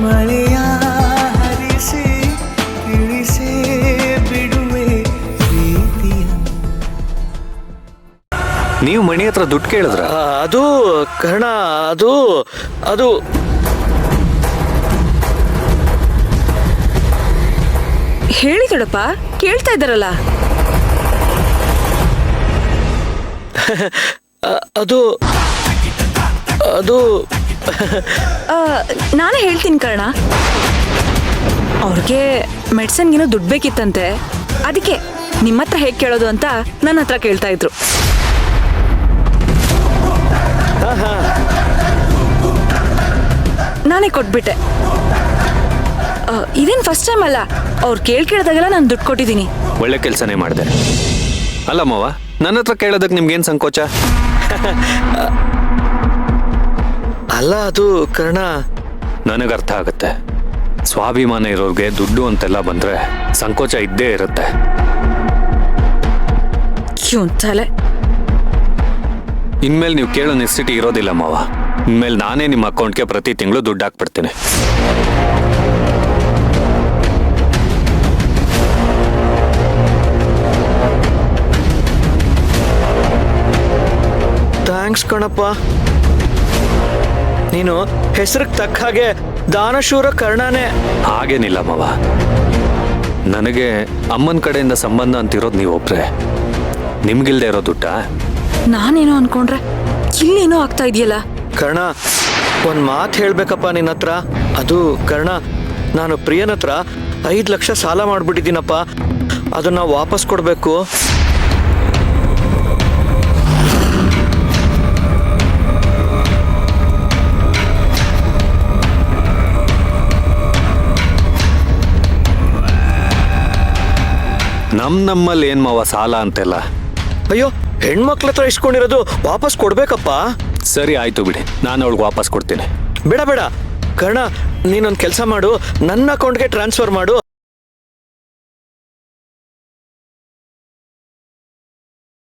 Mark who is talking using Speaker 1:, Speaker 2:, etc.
Speaker 1: ಮಳೆಯ ಹರಿಸಿ ತಿಳಿಸೇ ಬಿಡುವೆ ಪ್ರೀತಿಯ.
Speaker 2: ನೀವು ಮಣಿ ಹತ್ರ ದುಡ್ಡು ಕೇಳಿದ್ರ?
Speaker 3: ಅದು ಕರ್ಣ, ಅದು ಅದು
Speaker 4: ಹೇಳಿ ದೊಡ್ಡಪ್ಪ, ಕೇಳ್ತಾ ಇದ್ದಾರಲ್ಲ.
Speaker 3: ಅದು ಅದು
Speaker 4: ನಾನೇ ಹೇಳ್ತೀನಿ ಕರ್ಣ. ಅವ್ರಿಗೆ ಮೆಡಿಸಿನ್ಗೇನೋ ದುಡ್ಡು ಬೇಕಿತ್ತಂತೆ, ಅದಕ್ಕೆ ನಿಮ್ಮ ಹತ್ರ ಹೇಗೆ ಕೇಳೋದು ಅಂತ ನನ್ನ ಹತ್ರ ಕೇಳ್ತಾ ಇದ್ರು. ನಾನೇ ಕೊಟ್ಬಿಟ್ಟೆ. ಇದೇನು ಫಸ್ಟ್ ಟೈಮ್ ಅಲ್ಲ, ಅವ್ರು ಕೇಳಿದಾಗೆಲ್ಲ ನಾನು ದುಡ್ಡು ಕೊಟ್ಟಿದ್ದೀನಿ.
Speaker 2: ಒಳ್ಳೆ ಕೆಲಸನೇ ಮಾಡಿದೆ ಅಲ್ಲ ಮಾವ. ನನ್ನ ಹತ್ರ ಕೇಳೋದಕ್ಕೆ ನಿಮ್ಗೇನು ಸಂಕೋಚ?
Speaker 3: ಅಲ್ಲ ಅದು ಕರ್ಣ,
Speaker 2: ನನಗೆ ಅರ್ಥ ಆಗುತ್ತೆ. ಸ್ವಾಭಿಮಾನ ಇರೋರಿಗೆ ದುಡ್ಡು ಅಂತೆಲ್ಲ ಬಂದ್ರೆ ಸಂಕೋಚ ಇದ್ದೇ ಇರುತ್ತೆ.
Speaker 4: ತಲೆ,
Speaker 2: ಇನ್ಮೇಲೆ ನೀವು ಕೇಳೋ ನೆಸಿಟಿ ಇರೋದಿಲ್ಲ ಮಾವ. ಇನ್ಮೇಲೆ ನಾನೇ ನಿಮ್ಮ ಅಕೌಂಟ್ಗೆ ಪ್ರತಿ ತಿಂಗಳು ದುಡ್ಡು ಹಾಕ್ಬಿಡ್ತೀನಿ.
Speaker 3: ಥ್ಯಾಂಕ್ಸ್ ಕಣಪ್ಪ. ನೀನು ಹೆಸರಿಗೆ ತಕ್ಕ ಹಾಗೆ ದಾನಶೂರ ಕರ್ಣನೇ.
Speaker 2: ಹಾಗೇನಿಲ್ಲ ಮಾವ, ನನಗೆ ಅಮ್ಮನ ಕಡೆಯಿಂದ ಸಂಬಂಧ ಅಂತಿರೋದು ನೀವೊಬ್ರೆ. ನಿಮ್ಗಿಲ್ದೇ ಇರೋ ದುಡ್ಡ?
Speaker 4: ನಾನೇನೋ ಅನ್ಕೊಂಡ್ರೆ ಇಲ್ಲೇನೋ ಆಗ್ತಾ ಇದೆಯಲ್ಲ.
Speaker 3: ಕರ್ಣ, ಒಂದ್ ಮಾತು ಹೇಳ್ಬೇಕಪ್ಪ ನಿನ್ನ ಹತ್ರ. ಅದು ಕರ್ಣ, ನಾನು ಪ್ರಿಯನ ಹತ್ರ 5 ಲಕ್ಷ ಸಾಲ ಮಾಡ್ಬಿಟ್ಟಿದ್ದೀನಪ್ಪ. ಅದನ್ನ ವಾಪಸ್ ಕೊಡ್ಬೇಕು.
Speaker 2: ನಮ್ಮಲ್ಲಿ ಏನ್ ಮಾವ ಸಾಲ ಅಂತೆಲ್ಲ?
Speaker 3: ಅಯ್ಯೋ, ಹೆಣ್ಮಕ್ಳ ಹತ್ರ ಇಸ್ಕೊಂಡಿರೋದು ವಾಪಸ್ ಕೊಡ್ಬೇಕಪ್ಪ.
Speaker 2: ಸರಿ ಆಯ್ತು ಬಿಡಿ, ನಾನು ಅವಳಿಗೆ ವಾಪಸ್ ಕೊಡ್ತೀನಿ.
Speaker 3: ಬೇಡ ಬೇಡ ಕರ್ಣ, ನೀನೊಂದು ಕೆಲಸ ಮಾಡು, ನನ್ನ ಅಕೌಂಟ್ಗೆ ಟ್ರಾನ್ಸ್ಫರ್ ಮಾಡು.